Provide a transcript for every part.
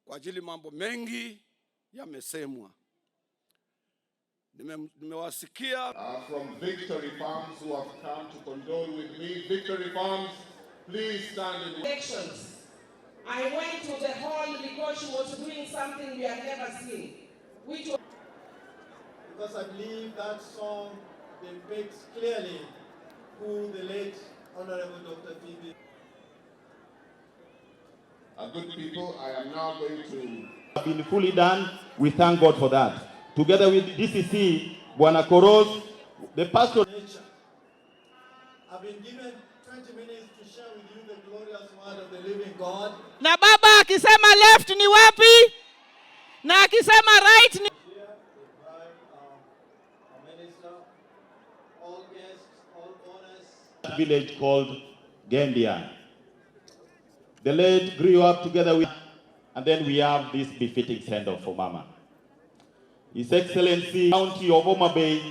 Kwa ajili mambo mengi yamesemwa. Nimewasikia from Victory Farms who have come to condole with me. Victory Farms, please stand in elections. I went to the hall because she was doing something we have never seen. Which was because I believe that song depicts clearly who the late Honorable Dr. Phoebe. Good people, I am now going to have been fully done. We thank God for that. Together with DCC, Bwana Koros, the pastor. I've been given 20 minutes to share with you the glorious word of the living God. Na baba akisema left ni wapi? Na akisema right ni all guests, all honors. Village called Gendia. The late grew up together with, and then we have this befitting send-off for Mama. His Excellency, County of Homa Bay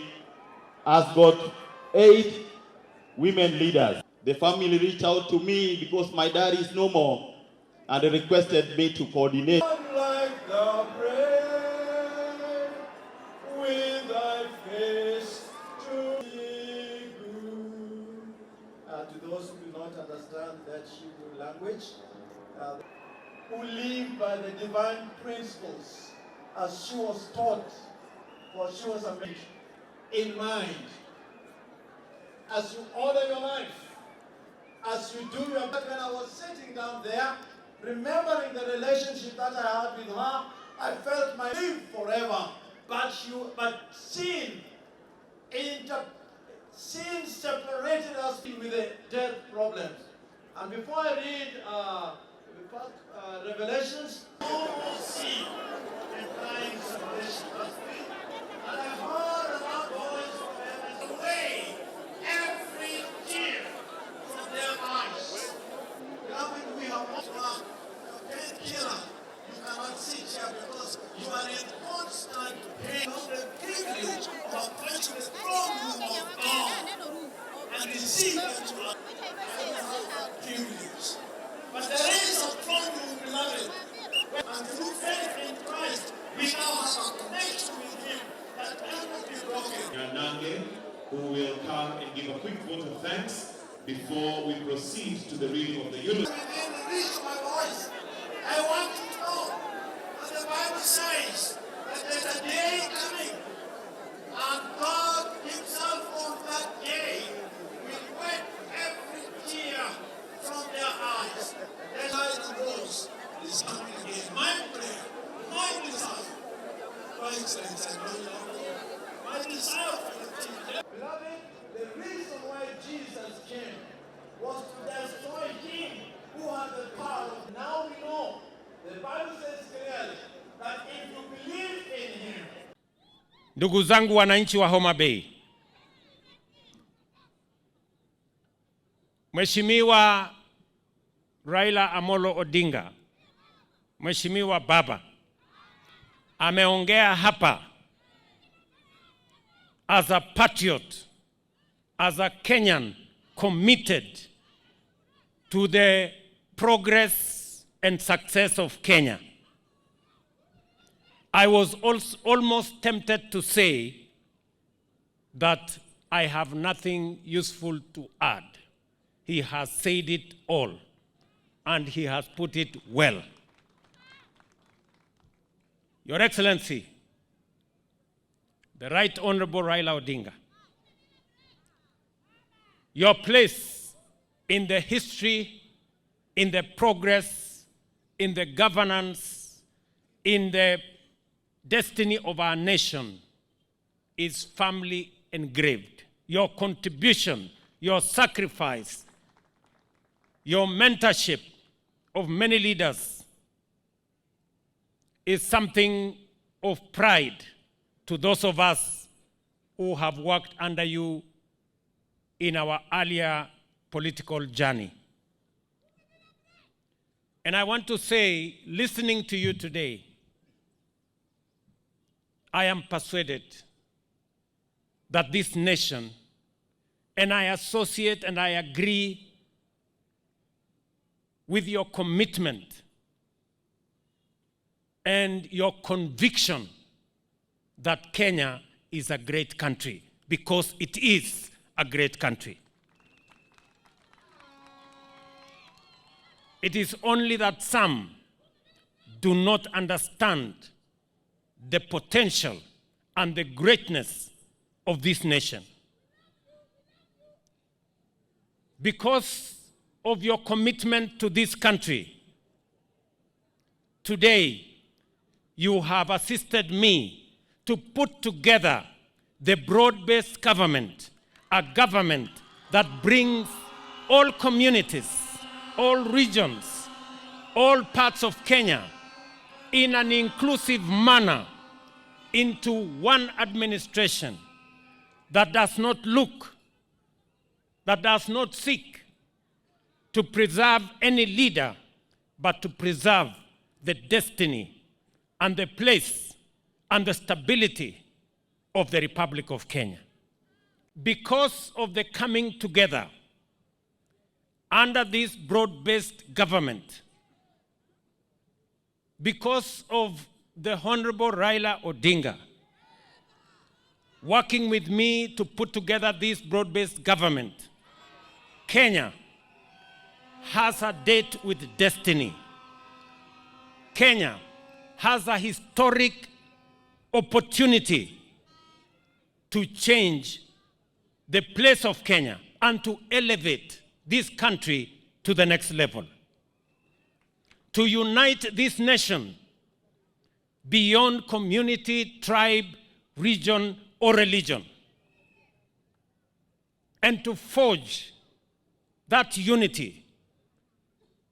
has got 8 women leaders. The family reached out to me because my dad is no more, and they requested me to coordinate. Like the bread with thy face to be good. To those who do not understand that Hebrew language, who live by the divine principles as she was taught, for she was a man in mind. As you order your life, as you do your work. When I was sitting down there, remembering the relationship that I had with her, I felt my life forever. But sin separated us with the death problems. And before I read Revelations, you will see the dying separation must be. And I heard a loud voice from heaven, away every tear from their eyes. Beloved, we have also a painkiller. You cannot sit here because you are in constant pain of the privilege of approaching the throne room of God and receive that you are privilege. But there is a throne room, beloved, and through faith in Christ, we now have a connection with Him that cannot be broken. Nange, who will come and give a quick vote of thanks before we proceed to the reading of the eulogy. Within the reach of my voice, I want you to know that the Bible says that there's a day coming, and God Himself on that day will wipe every tear from their eyes. Their light and rose is coming again. My prayer, my desire, my excellence, and my desire for the team. Beloved, the reason why Jesus came was to destroy him who had the power. Now we know, the Bible says clearly, that if you believe in him. Ndugu zangu wananchi wa Homa Bay, Mheshimiwa Raila Amolo Odinga, Mheshimiwa Baba, ameongea hapa as a patriot, as a Kenyan committed to the progress and success of Kenya. I was also almost tempted to say that I have nothing useful to add. He has said it all, and he has put it well. Your Excellency, the Right Honorable Raila Odinga, your place in the history, in the progress, in the governance, in the destiny of our nation is firmly engraved. Your contribution, your sacrifice, your mentorship of many leaders is something of pride to those of us who have worked under you in our earlier political journey. And I want to say, listening to you today, I am persuaded that this nation, and I associate and I agree with your commitment and your conviction that Kenya is a great country, because it is a great country. It is only that some do not understand the potential and the greatness of this nation. Because of your commitment to this country, today you have assisted me to put together the broad-based government, a government that brings all communities, all regions, all parts of Kenya in an inclusive manner into one administration that does not look, that does not seek to preserve any leader, but to preserve the destiny and the place and the stability of the Republic of Kenya. Because of the coming together under this broad-based government, because of the Honorable Raila Odinga working with me to put together this broad-based government, Kenya has a date with destiny. Kenya has a historic opportunity to change the place of Kenya and to elevate this country to the next level. To unite this nation beyond community, tribe, region, or religion. And to forge that unity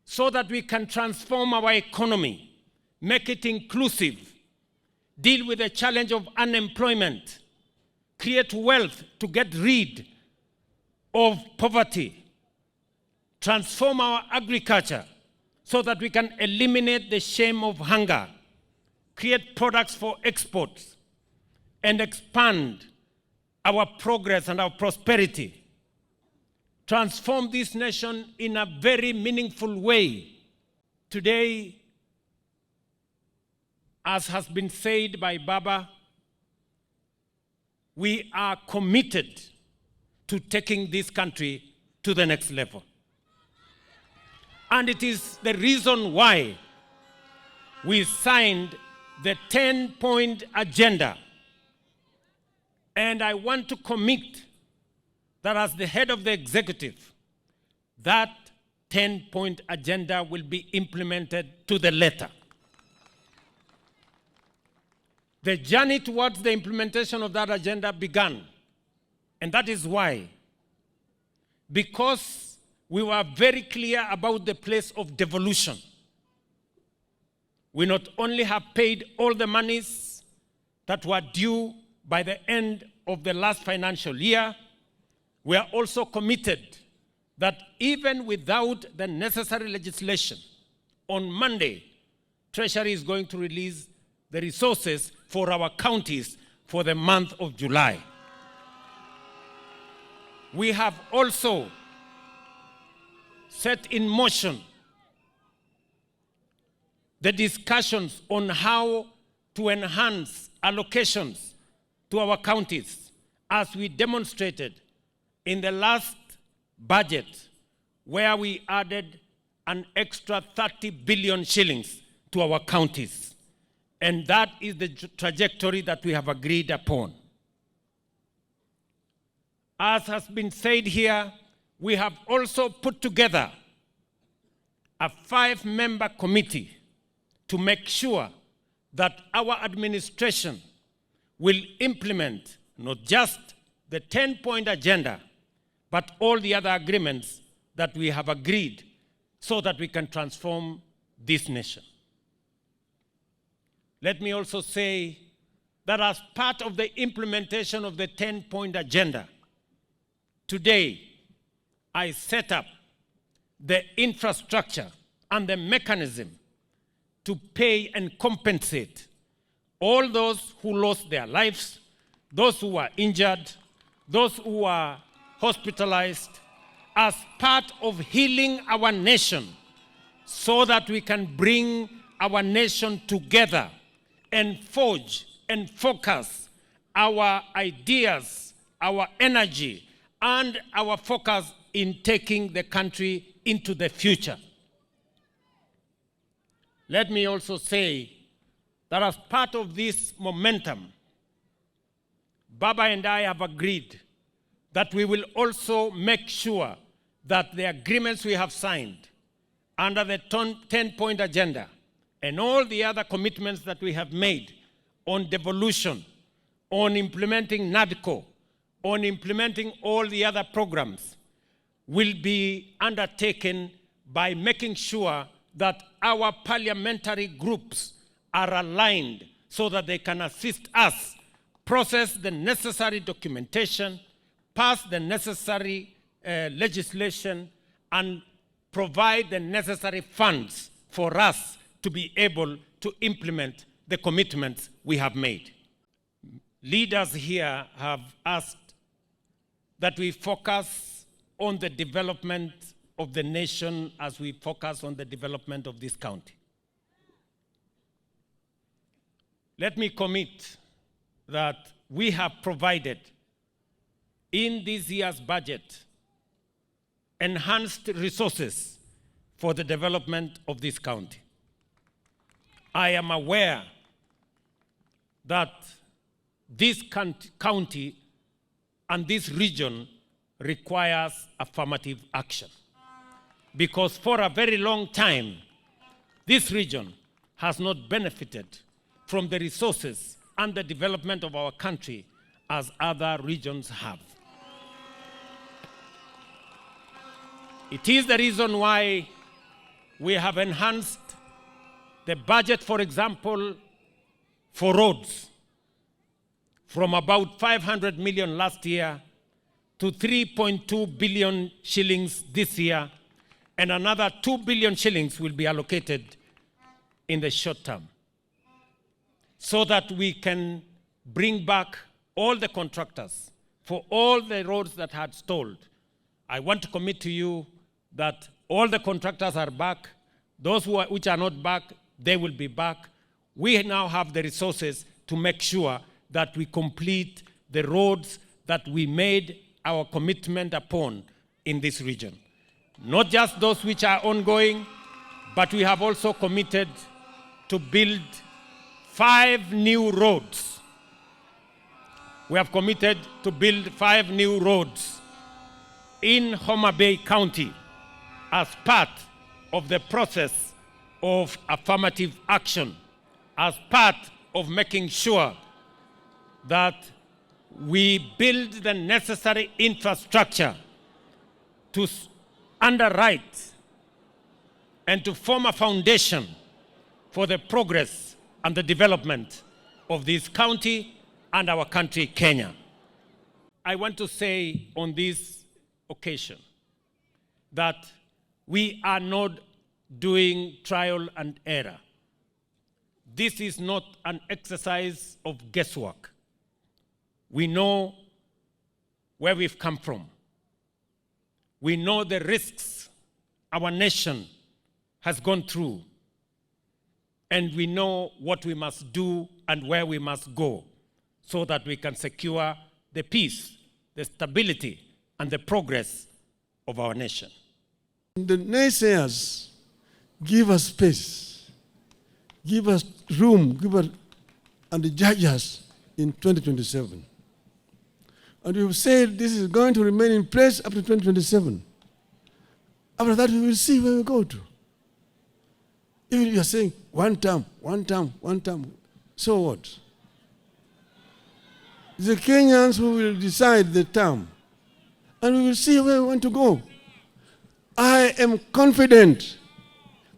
so that we can transform our economy, make it inclusive, deal with the challenge of unemployment, create wealth to get rid of poverty, transform our agriculture so that we can eliminate the shame of hunger, create products for exports, and expand our progress and our prosperity. Transform this nation in a very meaningful way. Today, as has been said by Baba, we are committed to taking this country to the next level. And it is the reason why we signed the 10-point agenda. And I want to commit that as the head of the executive, that 10-point agenda will be implemented to the letter. The journey towards the implementation of that agenda began. And that is why, because we were very clear about the place of devolution, we not only have paid all the monies that were due by the end of the last financial year, we are also committed that even without the necessary legislation, on Monday, Treasury is going to release the resources for our counties for the month of July. We have also set in motion the discussions on how to enhance allocations to our counties, as we demonstrated in the last budget, where we added an extra 30 billion shillings to our counties. And that is the trajectory that we have agreed upon. As has been said here, we have also put together a 5-member committee to make sure that our administration will implement not just the 10-point agenda, but all the other agreements that we have agreed so that we can transform this nation. Let me also say that as part of the implementation of the 10-point agenda, today I set up the infrastructure and the mechanism to pay and compensate all those who lost their lives, those who were injured, those who were hospitalized, as part of healing our nation so that we can bring our nation together and forge and focus our ideas, our energy, and our focus in taking the country into the future. Let me also say that as part of this momentum, Baba and I have agreed that we will also make sure that the agreements we have signed under the 10-point agenda and all the other commitments that we have made on devolution, on implementing NADCO, on implementing all the other programs, will be undertaken by making sure that our parliamentary groups are aligned so that they can assist us process the necessary documentation, pass the necessary legislation, and provide the necessary funds for us to be able to implement the commitments we have made. Leaders here have asked that we focus on the development of the nation as we focus on the development of this county. Let me commit that we have provided in this year's budget enhanced resources for the development of this county. I am aware that this county and this region requires affirmative action, because for a very long time, this region has not benefited from the resources and the development of our country as other regions have. It is the reason why we have enhanced the budget, for example, for roads from about 500 million last year to 3.2 billion shillings this year, and another 2 billion shillings will be allocated in the short term, so that we can bring back all the contractors for all the roads that had stalled. I want to commit to you that all the contractors are back. Those which are not back, they will be back. We now have the resources to make sure that we complete the roads that we made our commitment upon in this region. Not just those which are ongoing, but we have also committed to build 5 new roads. We have committed to build 5 new roads in Homa Bay County as part of the process of affirmative action, as part of making sure that we build the necessary infrastructure to underwrite and to form a foundation for the progress and the development of this county and our country, Kenya. I want to say on this occasion that we are not doing trial and error. This is not an exercise of guesswork. We know where we've come from. We know the risks our nation has gone through. And we know what we must do and where we must go so that we can secure the peace, the stability, and the progress of our nation. The naysayers give us space, give us room, and judge us in 2027. And we have said this is going to remain in place up to 2027. After that, we will see where we go to. Even if you are saying one term, so what? The Kenyans who will decide the term, and we will see where we want to go. I am confident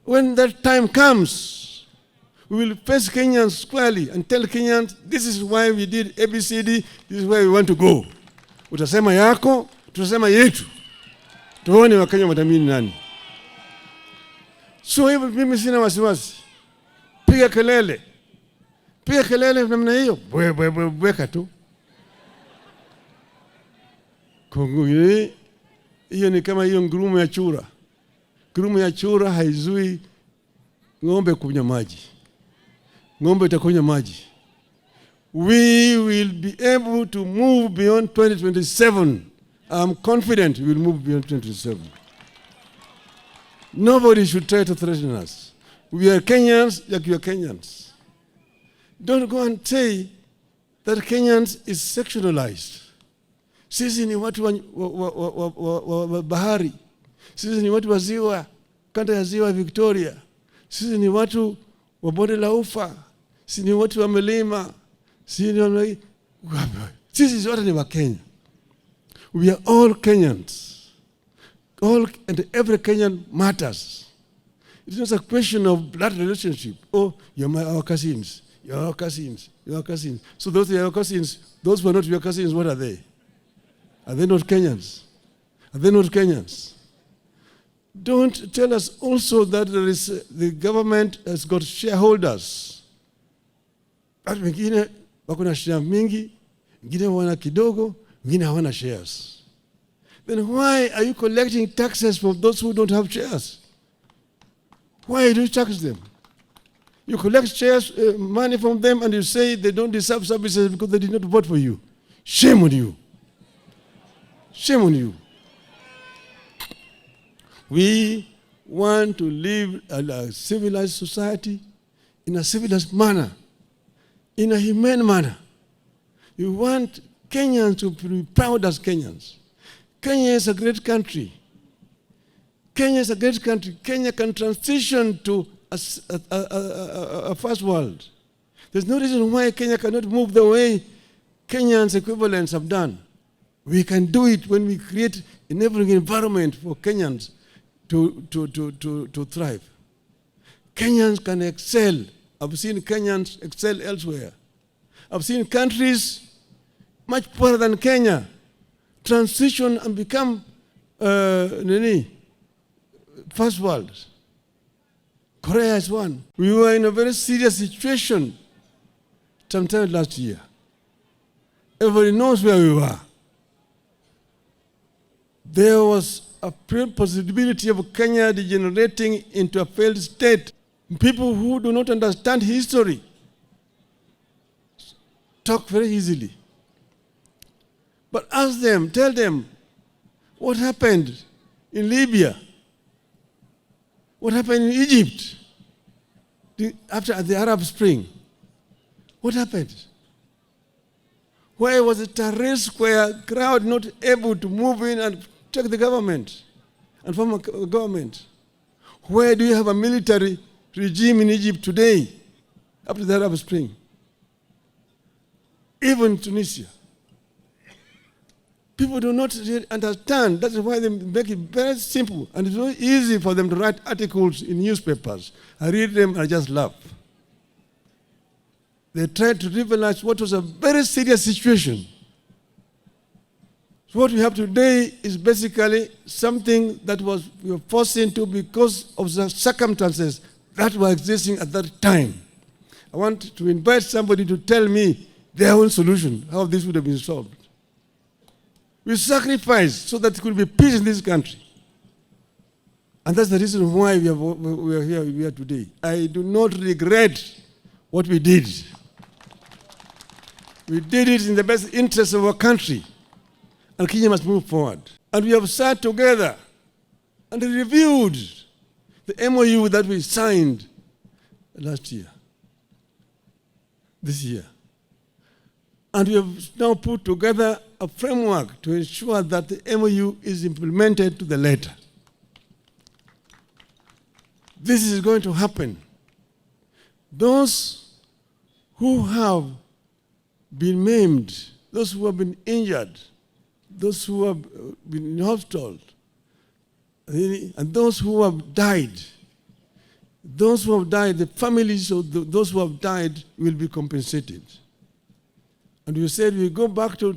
when that time comes, we will face Kenyans squarely and tell Kenyans, this is why we did ABCD, this is where we want to go. Utasema yako, tutasema yetu. Tuone Wakenya watamini nani. So hivyo mimi sina wasiwasi. Piga kelele. Piga kelele namna hiyo. Bweka tu. Kongo hiyo ni kama hiyo ngurumo ya chura. Ngurumo ya chura haizui ng'ombe kunywa maji. Ng'ombe itakunywa maji. We will be able to move beyond 2027. I'm confident we will move beyond 2027. Nobody should try to threaten us. We are Kenyans like you are Kenyans. Don't go and say that Kenyans is sectionalized. Sisi ni watu wa bahari. Sisi ni watu wa ziwa, kanda ya ziwa Victoria. Sisi ni watu wa bonde la ufa. Sisi ni watu wa milima. Sisi zote ni wa Kenya. We are all Kenyans. All and every Kenyan matters. It's not a question of blood relationship. Oh, our cousins. You're our cousins. You're our cousins. So those who are your cousins, those who are not your cousins, what are they? Are they not Kenyans? Are they not Kenyans? Don't tell us also that the government has got shareholders. Watu wengine wako na share mingi, wengine wana kidogo, wengine hawana shares. Then why are you collecting taxes from those who don't have shares? Why do you tax them? You collect shares, money from them, and you say they don't deserve services because they did not vote for you. Shame on you. Shame on you. We want to live a civilized society in a civilized manner, in a humane manner. You want Kenyans to be proud as Kenyans. Kenya is a great country. Kenya is a great country. Kenya can transition to a first world. There's no reason why Kenya cannot move the way Kenyans equivalents have done. We can do it when we create enabling environment for Kenyans to thrive. Kenyans can excel. I've seen Kenyans excel elsewhere. I've seen countries much poorer than Kenya transition and become first world. Korea is one. We were in a very serious situation sometime last year. Everybody knows where we were. There was a possibility of Kenya degenerating into a failed state. People who do not understand history talk very easily. But ask them, tell them, what happened in Libya? What happened in Egypt after the Arab Spring? What happened? Where was the Tahrir Square crowd not able to move in and take the government and form a government? Where do you have a military regime in Egypt today after the Arab Spring? Even Tunisia. People do not really understand. That's why they make it very simple. And it's very easy for them to write articles in newspapers. I read them and I just laugh. They tried to trivialize what was a very serious situation. So what we have today is basically something that we were forced into because of the circumstances that were existing at that time. I want to invite somebody to tell me their own solution, how this would have been solved. We sacrificed so that there could be peace in this country. And that's the reason why we are here today. I do not regret what we did. We did it in the best interest of our country. And Kenya must move forward. And we have sat together and reviewed the MOU that we signed last year, this year. And we have now put together a framework to ensure that the MOU is implemented to the letter. This is going to happen. Those who have been maimed, those who have been injured, those who have been in hospital, and those who have died, the families of those who have died will be compensated. And we said we go back to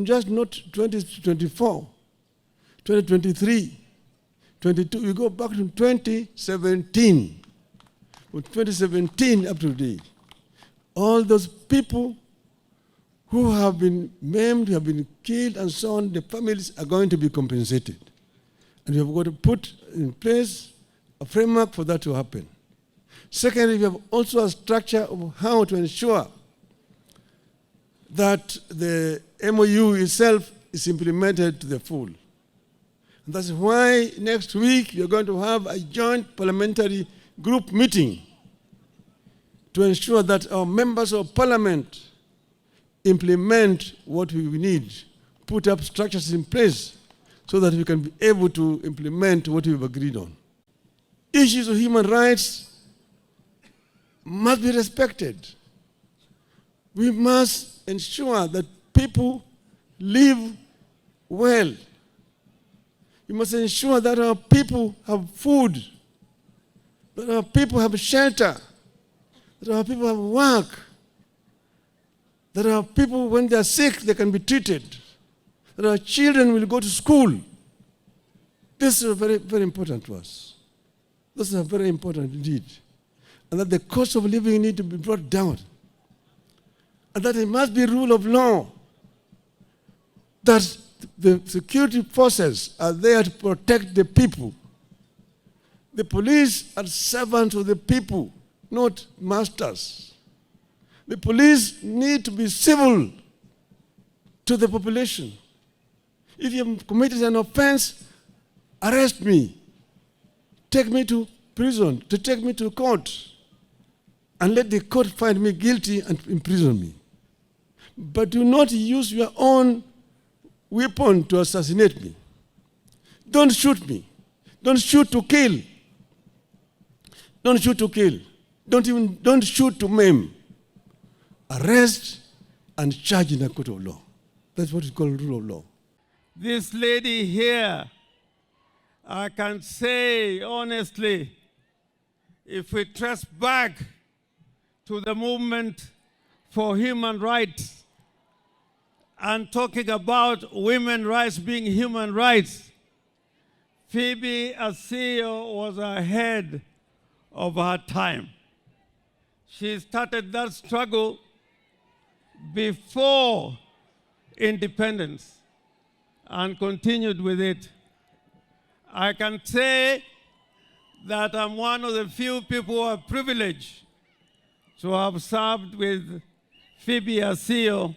just not 2024, 2023, 22, we go back to 2017. From 2017 up to today, all those people who have been maimed, who have been killed and so on, the families are going to be compensated. And we have got to put in place a framework for that to happen. Secondly, we have also a structure of how to ensure that the MOU itself is implemented to the full. And that's why next week we are going to have a joint parliamentary group meeting to ensure that our members of parliament implement what we need, put up structures in place so that we can be able to implement what we've agreed on. Issues of human rights must be respected. We must ensure that people live well. We must ensure that our people have food, that our people have shelter, that our people have work, that our people, when they are sick, they can be treated, that our children will go to school. This is very, very important to us. This is very important indeed. And that the cost of living needs to be brought down. And that it must be rule of law. That the security forces are there to protect the people. The police are servants of the people, not masters. The police need to be civil to the population. If you have committed an offense, arrest me. Take me to prison, take me to court, and let the court find me guilty and imprison me. But do not use your own weapon to assassinate me. Don't shoot me. Don't shoot to kill. Don't shoot to kill. Don't shoot to maim. Arrest and charge in a court of law. That's what is called rule of law. This lady here, I can say honestly, if we trace back to the movement for human rights and talking about women's rights being human rights, Phoebe Asiyo was ahead of her time. She started that struggle before independence and continued with it. I can say that I'm one of the few people who are privileged to have served with Phoebe Asiyo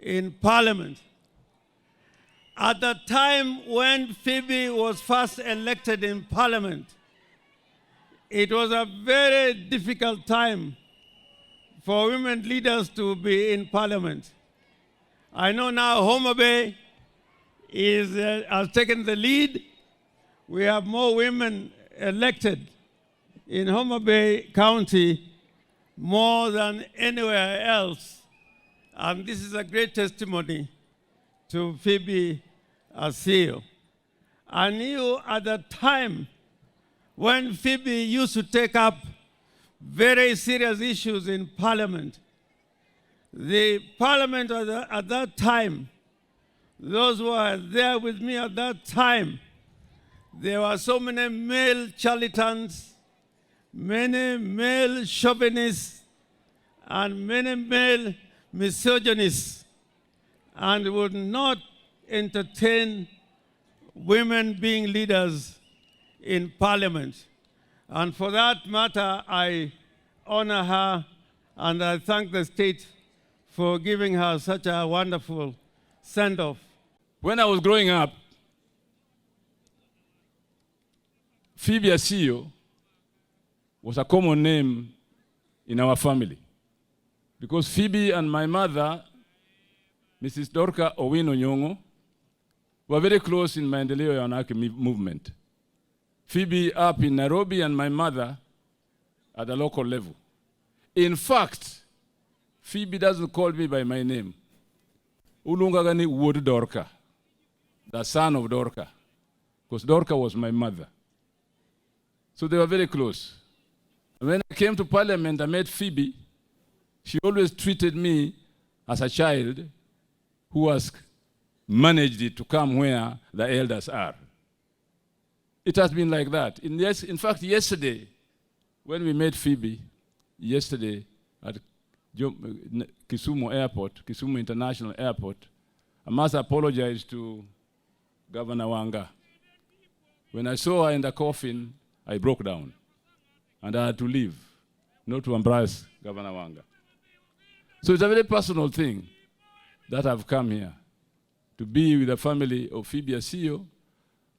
in Parliament. At the time when Phoebe was first elected in Parliament, it was a very difficult time for women leaders to be in Parliament. I know now Homa Bay has taken the lead. We have more women elected in Homa Bay County more than anywhere else. And this is a great testimony to Phoebe Asiyo. I knew at the time when Phoebe used to take up very serious issues in Parliament. The Parliament at that time, those who were there with me at that time, there were so many male charlatans, many male chauvinists, and many male misogynists, and would not entertain women being leaders in Parliament. And for that matter, I honor her and I thank the state for giving her such a wonderful send-off. When I was growing up, Phoebe Asiyo was a common name in our family because Phoebe and my mother, Mrs. Dorka Owino Nyong'O, were very close in Maendeleo ya Wanawake movement. Phoebe up in Nairobi and my mother at the local level. In fact, Phoebe doesn't call me by my name. Ulungagani Wood Dorka, the son of Dorka, because Dorka was my mother. So they were very close. And when I came to Parliament, I met Phoebe. She always treated me as a child who has managed it to come where the elders are. It has been like that. In fact, yesterday, when we met Phoebe, at Kisumu Airport, Kisumu International Airport, I must apologize to Governor Wanga. When I saw her in the coffin, I broke down. and I had to leave, not to embarrass Governor Wanga. So it's a very personal thing that I've come here to be with the family of Phoebe Asiyo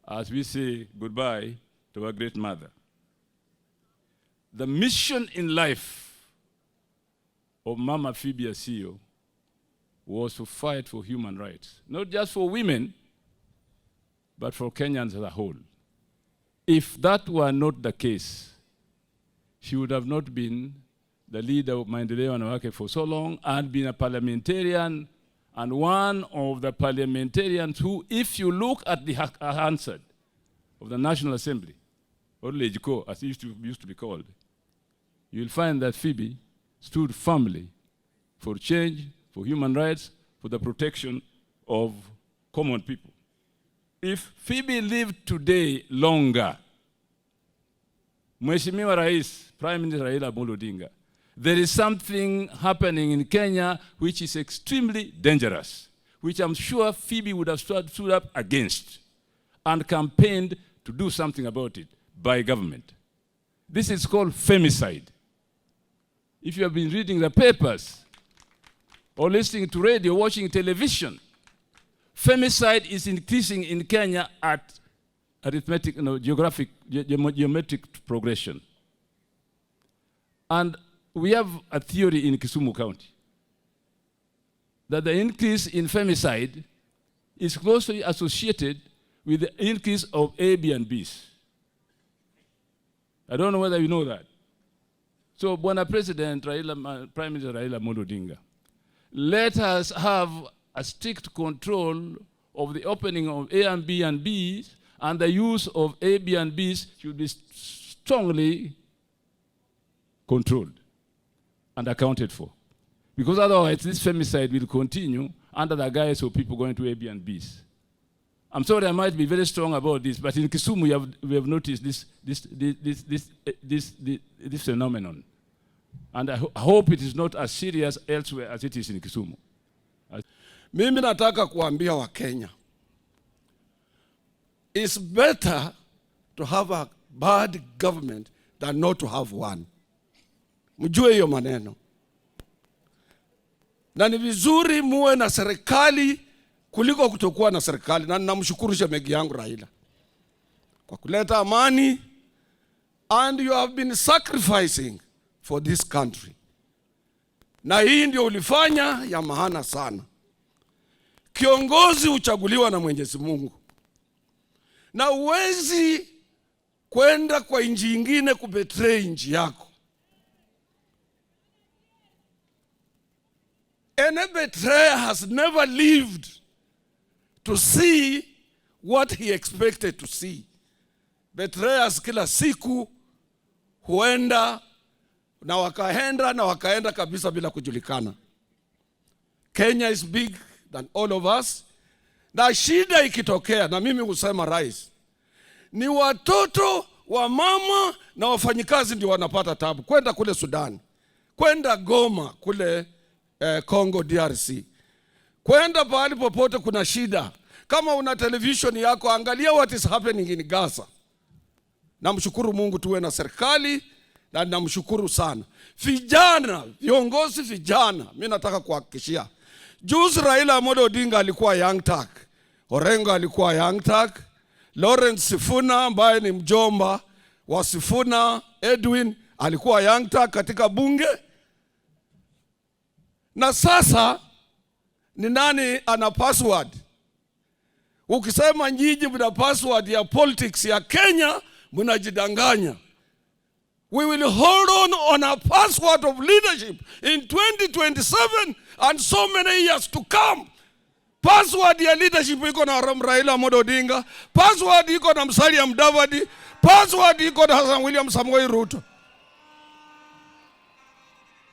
as we say goodbye to our great mother. The mission in life of Mama Phoebe Asiyo was to fight for human rights, not just for women, but for Kenyans as a whole. If that were not the case, she would have not been the leader of Maendeleo Wanawake for so long and been a parliamentarian, and one of the parliamentarians who, if you look at the Hansard of the National Assembly, or Lejiko, as it used to be called, you'll find that Phoebe stood firmly for change, for human rights, for the protection of common people. If Phoebe lived today longer, Mheshimiwa Rais, Prime Minister Raila Amolo Odinga, there is something happening in Kenya which is extremely dangerous, which I'm sure Phoebe would have stood up against and campaigned to do something about it by government. This is called femicide. If you have been reading the papers or listening to radio, watching television, femicide is increasing in Kenya at arithmetic, geometric progression. And we have a theory in Kisumu County that the increase in femicide is closely associated with the increase of Airbnbs. I don't know whether you know that. So, Bwana President, Prime Minister Raila Amolo Odinga, let us have a strict control of the opening of Airbnbs, and the use of Airbnbs should be strongly controlled and accounted for. Because otherwise, this femicide will continue under the guise of people going to Airbnbs. I'm sorry I might be very strong about this, but in Kisumu we have noticed this phenomenon. And I hope it is not as serious elsewhere as it is in Kisumu. Mimi nataka kuambia wa Kenya, it's better to have a bad government than not to have one. Mjue hiyo maneno. Na ni vizuri muwe na serikali kuliko kutokuwa na serikali, na ninamshukuru shemegi yangu Raila kwa kuleta amani, and you have been sacrificing for this country. Na hii ndio ulifanya ya maana sana. Kiongozi uchaguliwa na Mwenyezi Mungu. Na uwezi kwenda kwa nchi nyingine kubetray nchi yako. Any betrayer has never lived to see what he expected to see. Betrayers kila siku huenda na wakaenda kabisa bila kujulikana. Kenya is big than all of us. Na shida ikitokea, na mimi husema rais, ni watoto wa mama na wafanyikazi ndio wanapata tabu. Kwenda kule Sudan, kwenda Goma kule Congo DRC, kwenda pahali popote kuna shida. Kama una television yako, angalia what is happening in Gaza. Namshukuru Mungu tuwe na serikali, na namshukuru sana. Vijana, viongozi vijana, mimi nataka kuhakikishia. Juzi Raila Amolo Odinga alikuwa Young Turk, Orengo alikuwa Young Turk, Lawrence Sifuna ambaye ni mjomba wa Sifuna, Edwin alikuwa Young Turk katika bunge. Na sasa ni nani ana password? Ukisema nyinyi mna password ya politics ya Kenya, mnajidanganya. We will hold on a password of leadership in 2027 and so many years to come. Password ya leadership iko na Raila Amolo Odinga, password iko na Musalia Mudavadi, password iko na Hassan William Samoei Ruto.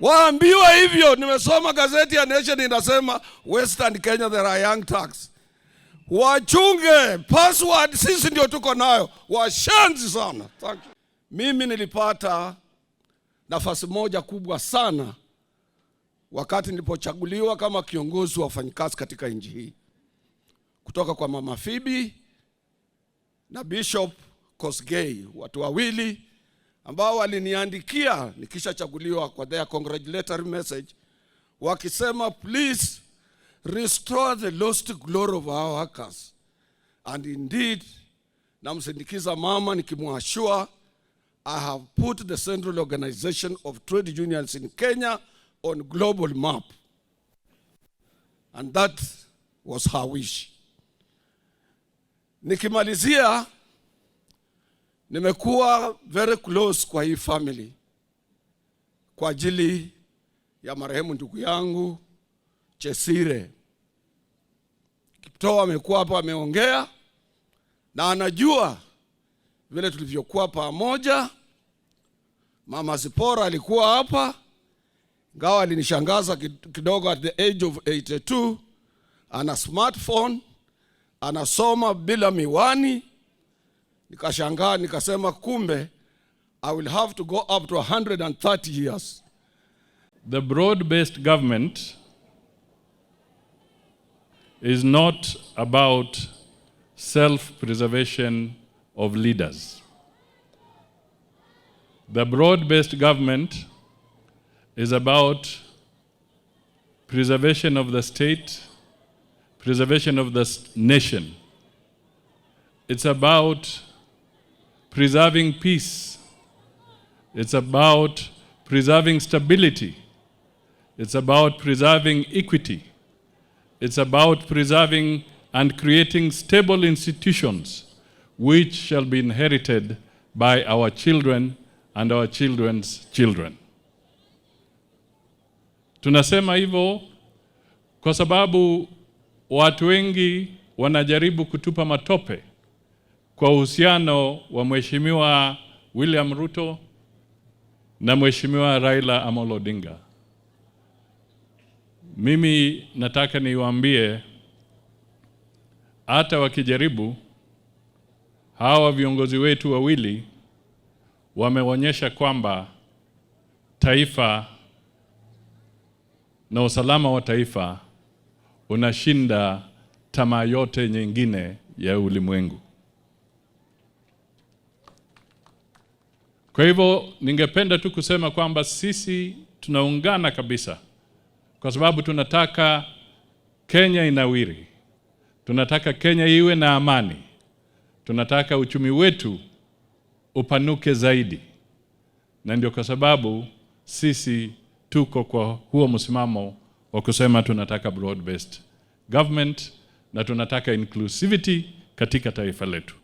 Waambiwa hivyo, nimesoma gazeti ya Nation inasema Western Kenya there are Young Turks. Wachunge password, sisi ndio tuko nayo. Washanzi sana. Thank you. Mimi nilipata nafasi moja kubwa sana wakati nilipochaguliwa kama kiongozi wa wafanyikazi katika nchi hii, kutoka kwa Mama Phoebe na Bishop Kosgei, watu wawili ambao waliniandikia nikishachaguliwa kwa their congratulatory message wakisema, please restore the lost glory of our workers. And indeed, namsindikiza mama nikimwashua, I have put the Central Organization of Trade Unions in Kenya on global map. And that was her wish. Nikimalizia, nimekuwa very close kwa hii family kwa ajili ya marehemu ndugu yangu Chesire. Kiptoo amekuwa hapa ameongea na anajua vile tulivyokuwa pamoja. Mama Zipora alikuwa hapa, ingawa alinishangaza kidogo at the age of 82, ana smartphone, anasoma bila miwani. Nikashangaa, nikasema kumbe I will have to go up to 130 years. The broad-based government is not about self-preservation of leaders. The broad-based government is about preservation of the state, preservation of the nation. It's about preserving peace. It's about preserving stability. It's about preserving equity. It's about preserving and creating stable institutions which shall be inherited by our children and our children's children. Tunasema hivyo kwa sababu watu wengi wanajaribu kutupa matope kwa uhusiano wa Mheshimiwa William Ruto na Mheshimiwa Raila Amolo Odinga. Mimi nataka niwaambie, hata wakijaribu, hawa viongozi wetu wawili wameonyesha kwamba taifa na usalama wa taifa unashinda tamaa yote nyingine ya ulimwengu. Kwa hivyo ningependa tu kusema kwamba sisi tunaungana kabisa, kwa sababu tunataka Kenya inawiri. Tunataka Kenya iwe na amani. Tunataka uchumi wetu upanuke zaidi. Na ndio kwa sababu sisi tuko kwa huo msimamo wa kusema tunataka broad-based government na tunataka inclusivity katika taifa letu.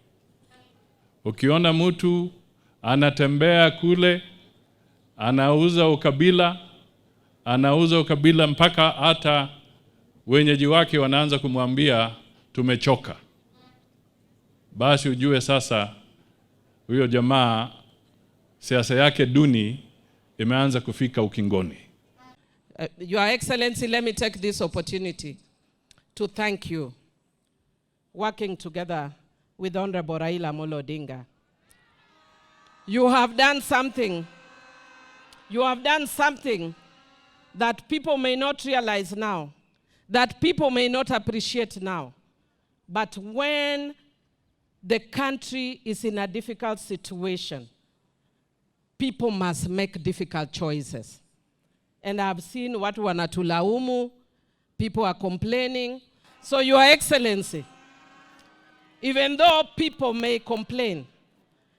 Ukiona mtu anatembea kule, anauza ukabila mpaka hata wenyeji wake wanaanza kumwambia tumechoka, basi ujue sasa huyo jamaa siasa yake duni imeanza kufika ukingoni. Your Excellency, let me take this opportunity to thank you, working together with Honorable Raila Amolo Odinga. You have done something. You have done something that people may not realize now, that people may not appreciate now. But when the country is in a difficult situation, people must make difficult choices. And I've seen watu wanatulaumu, people are complaining. So Your Excellency, even though people may complain,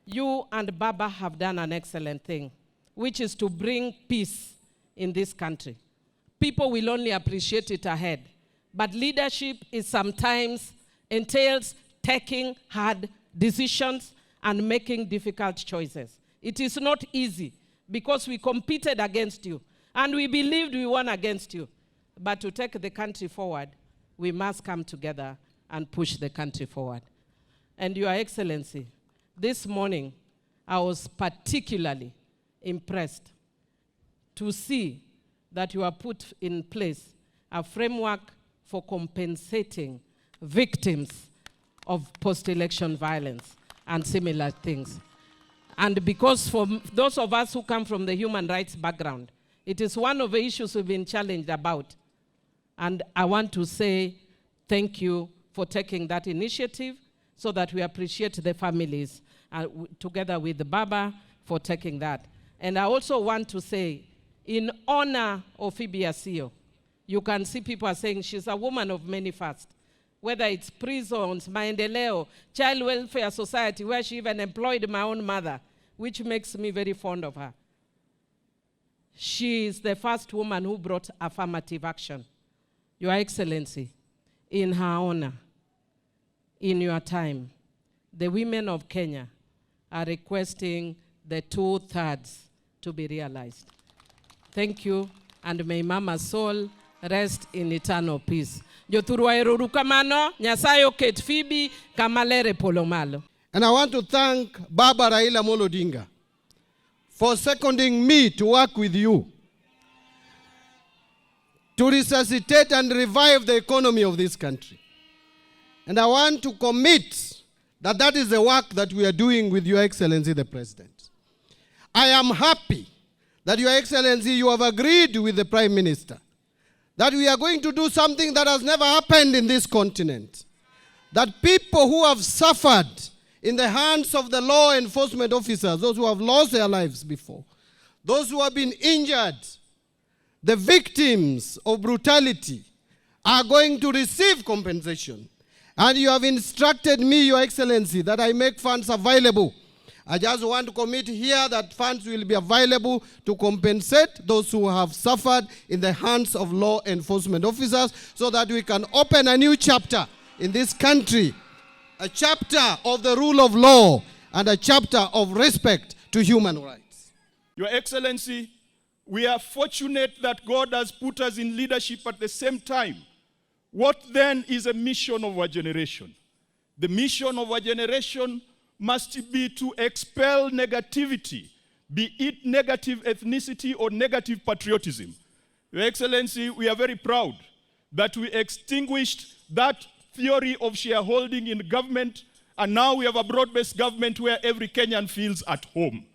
you and Baba have done an excellent thing, which is to bring peace in this country. People will only appreciate it ahead. But leadership is sometimes entails taking hard decisions and making difficult choices. It is not easy because we competed against you and we believed we won against you. But to take the country forward, we must come together and push the country forward. And Your Excellency, this morning, I was particularly impressed to see that you have put in place a framework for compensating victims of post-election violence and similar things. And because for those of us who come from the human rights background, it is one of the issues we've been challenged about. And I want to say thank you for taking that initiative so that we appreciate the families together with the Baba for taking that. And I also want to say, in honor of Phoebe Asiyo, you can see people are saying she's a woman of many fasts. Whether it's prisons, Maendeleo, Child Welfare Society, where she even employed my own mother, which makes me very fond of her. She is the first woman who brought affirmative action. Your Excellency, in her honor, in your time, the women of Kenya are requesting the 2/3 to be realized. Thank you, and may Mama's soul rest in eternal peace. Nyasaye oket Phoebe kamalere polomalo. And I want to thank Baba Raila Odinga for seconding me to work with you to resuscitate and revive the economy of this country. And I want to commit that that is the work that we are doing with Your Excellency the President. I am happy that Your Excellency, you have agreed with the Prime Minister that we are going to do something that has never happened in this continent. That people who have suffered in the hands of the law enforcement officers, those who have lost their lives before, those who have been injured, the victims of brutality, are going to receive compensation. And you have instructed me, Your Excellency, that I make funds available. I just want to commit here that funds will be available to compensate those who have suffered in the hands of law enforcement officers, so that we can open a new chapter in this country, a chapter of the rule of law and a chapter of respect to human rights. Your Excellency, we are fortunate that God has put us in leadership at the same time. What then is a mission of our generation? The mission of our generation must be to expel negativity, be it negative ethnicity or negative patriotism. Your Excellency, we are very proud that we extinguished that theory of shareholding in government, and now we have a broad-based government where every Kenyan feels at home.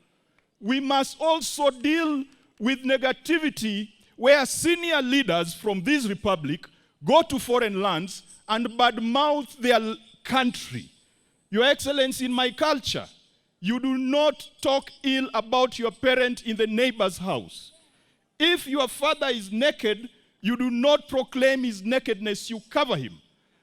We must also deal with negativity where senior leaders from this republic go to foreign lands and badmouth their country. Your Excellency, in my culture, you do not talk ill about your parent in the neighbor's house. If your father is naked, you do not proclaim his nakedness, you cover him.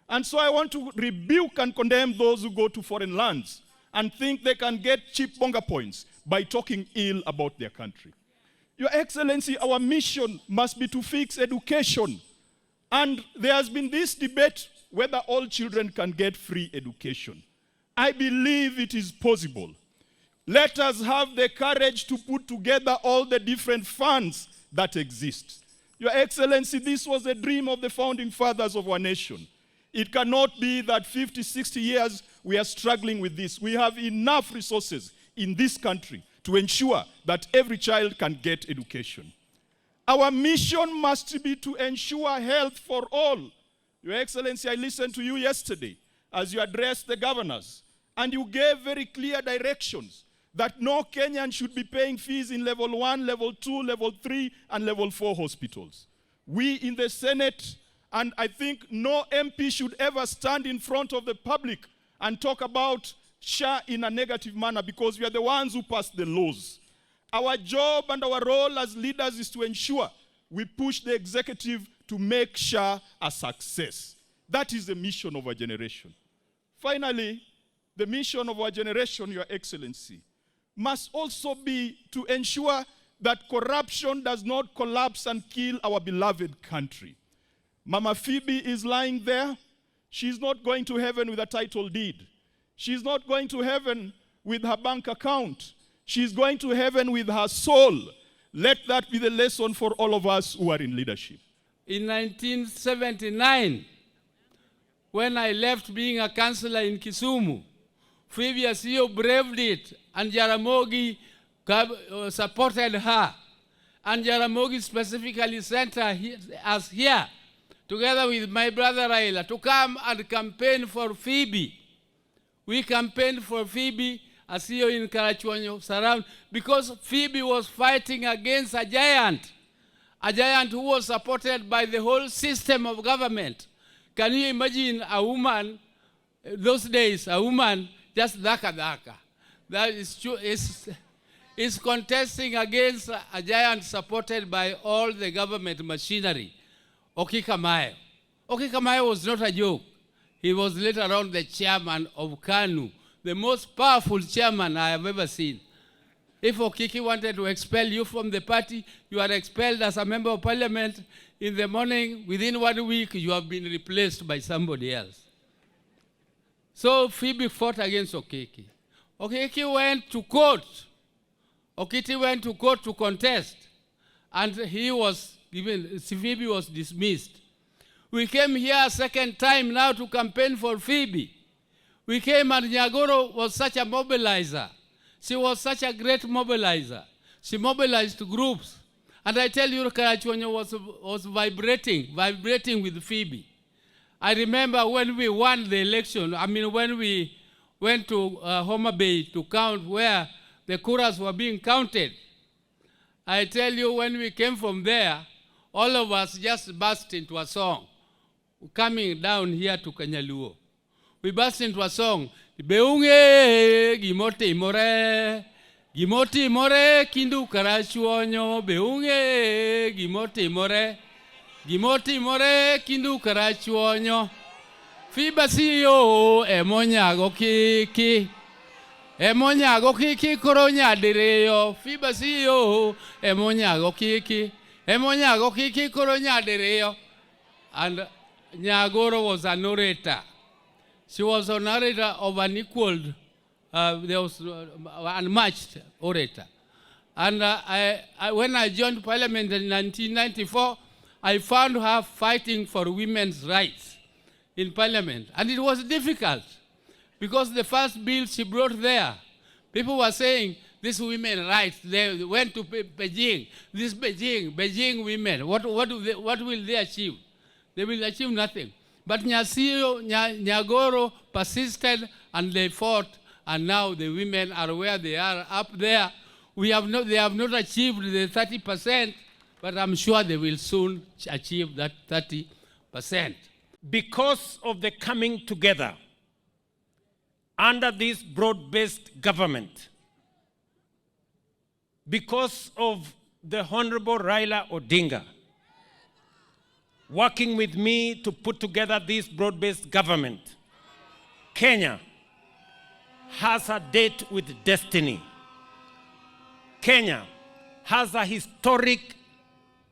And so I want to rebuke and condemn those who go to foreign lands and think they can get cheap bonga points by talking ill about their country. Your Excellency, our mission must be to fix education. And there has been this debate whether all children can get free education. I believe it is possible. Let us have the courage to put together all the different funds that exist. Your Excellency, this was a dream of the founding fathers of our nation. It cannot be that 50, 60 years we are struggling with this. We have enough resources in this country to ensure that every child can get education. Our mission must be to ensure health for all. Your Excellency, I listened to you yesterday as you addressed the governors, and you gave very clear directions that no Kenyan should be paying fees in level 1, level 2, level 3, and level 4 hospitals. We in the Senate, and I think no MP should ever stand in front of the public and talk about SHA in a negative manner, because we are the ones who pass the laws. Our job and our role as leaders is to ensure we push the executive to make SHA a success. That is the mission of our generation. Finally, the mission of our generation, Your Excellency, must also be to ensure that corruption does not collapse and kill our beloved country. Mama Phoebe is lying there. She's not going to heaven with a title deed. She's not going to heaven with her bank account. She's going to heaven with her soul. Let that be the lesson for all of us who are in leadership. In 1979, when I left being a councillor in Kisumu, Phoebe Asiyo braved it, and Jaramogi supported her. And Jaramogi specifically sent us here, together with my brother Raila, to come and campaign for Phoebe. We campaigned for Phoebe Asiyo in Karachuonyo surround, because Phoebe was fighting against a giant who was supported by the whole system of government. Can you imagine a woman, those days, a woman just daka. That is true. is contesting against a giant supported by all the government machinery, Okikamayo. Okikamayo was not a joke. He was later on the chairman of KANU, the most powerful chairman I have ever seen. If Okiki wanted to expel you from the party, you are expelled as a member of parliament. In the morning, within 1 week, you have been replaced by somebody else. So Phoebe fought against Okiki. Okiki went to court. Okiti went to court to contest, and Phoebe was dismissed. We came here a second time now to campaign for Phoebe. We came and Nyagoro was such a mobilizer. She was such a great mobilizer. She mobilized groups. And I tell you, Karachuonyo was vibrating with Phoebe. I remember when we won the election, when we went to Homa Bay to count where the kuras were being counted. I tell you, when we came from there, all of us just burst into a song, coming down here to Kanyaluo. We burst into a song, Beunge gimoti more kindu karachuonyo beunge gimoti more kindu karachuonyo Phoebe Asiyo emonyago kiki koro nyadiriyo Phoebe Asiyo emonyago kiki koro nyadiriyo. And Nyagoro was an orator. She was an orator of unequaled, there was unmatched orator. And when I joined parliament in 1994, I found her fighting for women's rights in parliament. And it was difficult because the first bill she brought there, people were saying, these women's rights, they went to Beijing, this Beijing women, what will they achieve? They will achieve nothing. But Nyagoro persisted and they fought, and now the women are where they are up there. They have not achieved the 30%, but I'm sure they will soon achieve that 30%. Because of the coming together under this broad-based government, because of the Honorable Raila Odinga working with me to put together this broad-based government, Kenya has a date with destiny. Kenya has a historic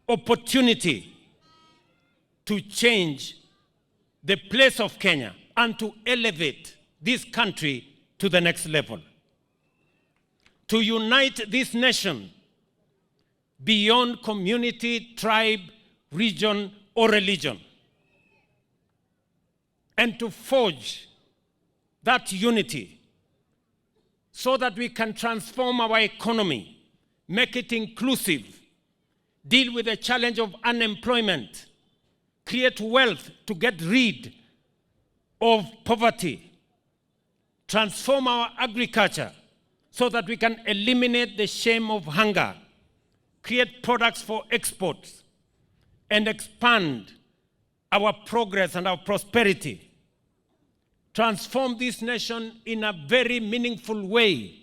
opportunity to change the place of Kenya and to elevate this country to the next level. To unite this nation beyond community, tribe, region, or religion, and to forge that unity so that we can transform our economy, make it inclusive, deal with the challenge of unemployment, create wealth to get rid of poverty, transform our agriculture so that we can eliminate the shame of hunger, create products for exports, and expand our progress and our prosperity. Transform this nation in a very meaningful way